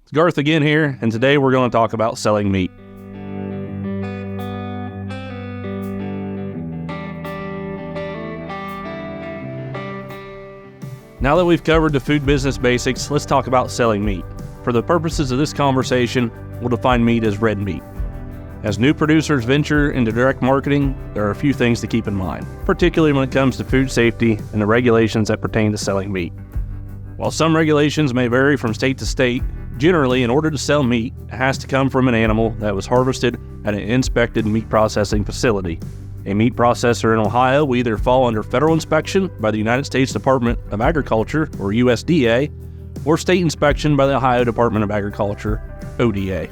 It's Garth again here, and today we're going to talk about selling meat. Now that we've covered the food business basics, let's talk about selling meat. For the purposes of this conversation, we'll define meat as red meat. As new producers venture into direct marketing, there are a few things to keep in mind, particularly when it comes to food safety and the regulations that pertain to selling meat. While some regulations may vary from state to state, generally, in order to sell meat, it has to come from an animal that was harvested at an inspected meat processing facility. A meat processor in Ohio will either fall under federal inspection by the United States Department of Agriculture, or USDA, or state inspection by the Ohio Department of Agriculture, ODA.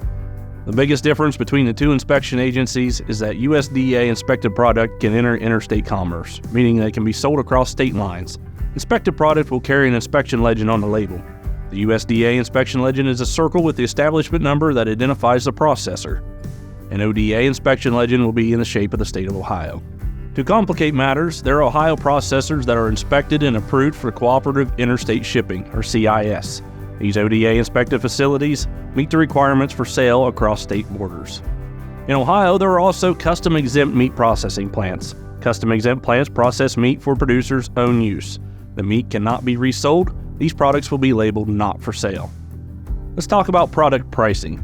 The biggest difference between the two inspection agencies is that USDA-inspected product can enter interstate commerce, meaning they can be sold across state lines. Inspected product will carry an inspection legend on the label. The USDA inspection legend is a circle with the establishment number that identifies the processor. An ODA inspection legend will be in the shape of the state of Ohio. To complicate matters, there are Ohio processors that are inspected and approved for cooperative interstate shipping, or CIS. These ODA-inspected facilities meet the requirements for sale across state borders. In Ohio, there are also custom-exempt meat processing plants. Custom-exempt plants process meat for producers' own use. The meat cannot be resold. These products will be labeled not for sale. Let's talk about product pricing.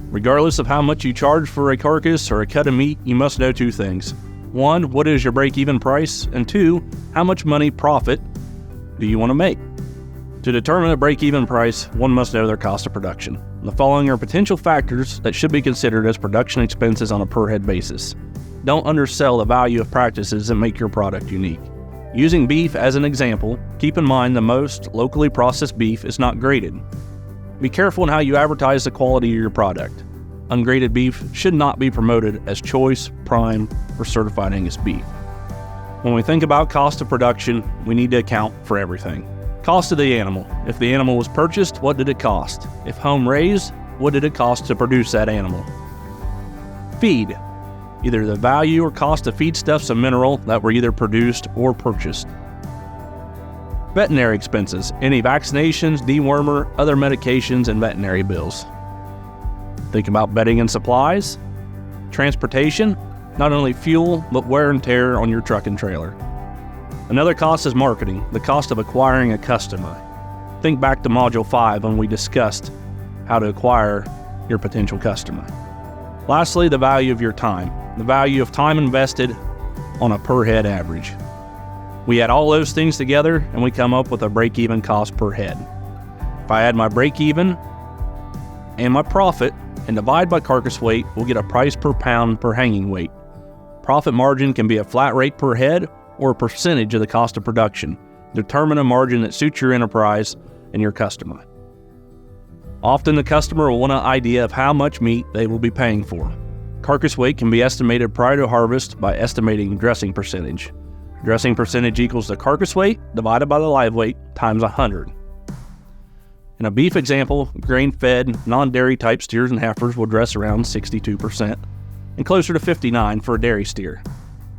Regardless of how much you charge for a carcass or a cut of meat, you must know two things. One, what is your break-even price? And two, how much money profit do you want to make? To determine a break-even price, one must know their cost of production. The following are potential factors that should be considered as production expenses on a per-head basis. Don't undersell the value of practices that make your product unique. Using beef as an example, keep in mind that most locally processed beef is not graded. Be careful in how you advertise the quality of your product. Ungraded beef should not be promoted as choice, prime, or certified Angus beef. When we think about cost of production, we need to account for everything. Cost of the animal. If the animal was purchased, what did it cost? If home raised, what did it cost to produce that animal? Feed. Either the value or cost of feedstuffs and mineral that were either produced or purchased. Veterinary expenses. Any vaccinations, dewormer, other medications, and veterinary bills. Think about bedding and supplies. Transportation. Not only fuel, but wear and tear on your truck and trailer. Another cost is marketing, the cost of acquiring a customer. Think back to Module 5 when we discussed how to acquire your potential customer. Lastly, the value of your time, the value of time invested on a per head average. We add all those things together and we come up with a break-even cost per head. If I add my break-even and my profit and divide by carcass weight, we'll get a price per pound per hanging weight. Profit margin can be a flat rate per head or a percentage of the cost of production. Determine a margin that suits your enterprise and your customer. Often the customer will want an idea of how much meat they will be paying for. Carcass weight can be estimated prior to harvest by estimating dressing percentage. Dressing percentage equals the carcass weight divided by the live weight times 100. In a beef example, grain-fed, non-dairy type steers and heifers will dress around 62% and closer to 59% for a dairy steer.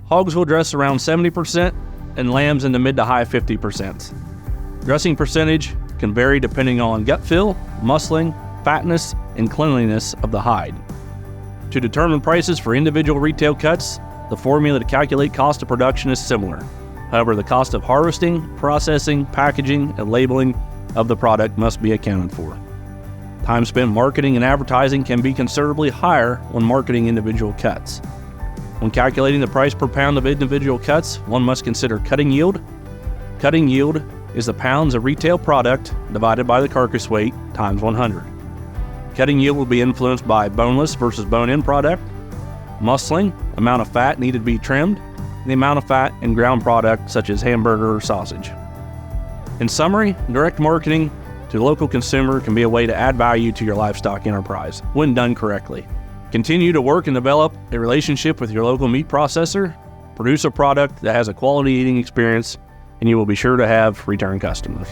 Hogs will dress around 70% and lambs in the mid to high 50%. Dressing percentage can vary depending on gut feel, muscling, fatness, and cleanliness of the hide. To determine prices for individual retail cuts, the formula to calculate cost of production is similar. However, the cost of harvesting, processing, packaging, and labeling of the product must be accounted for. Time spent marketing and advertising can be considerably higher when marketing individual cuts. When calculating the price per pound of individual cuts, one must consider cutting yield. Cutting yield is the pounds of retail product divided by the carcass weight times 100. Cutting yield will be influenced by boneless versus bone-in product, muscling, amount of fat needed to be trimmed, and the amount of fat in ground product such as hamburger or sausage. In summary, direct marketing to the local consumer can be a way to add value to your livestock enterprise when done correctly. Continue to work and develop a relationship with your local meat processor, produce a product that has a quality eating experience, and you will be sure to have return customers.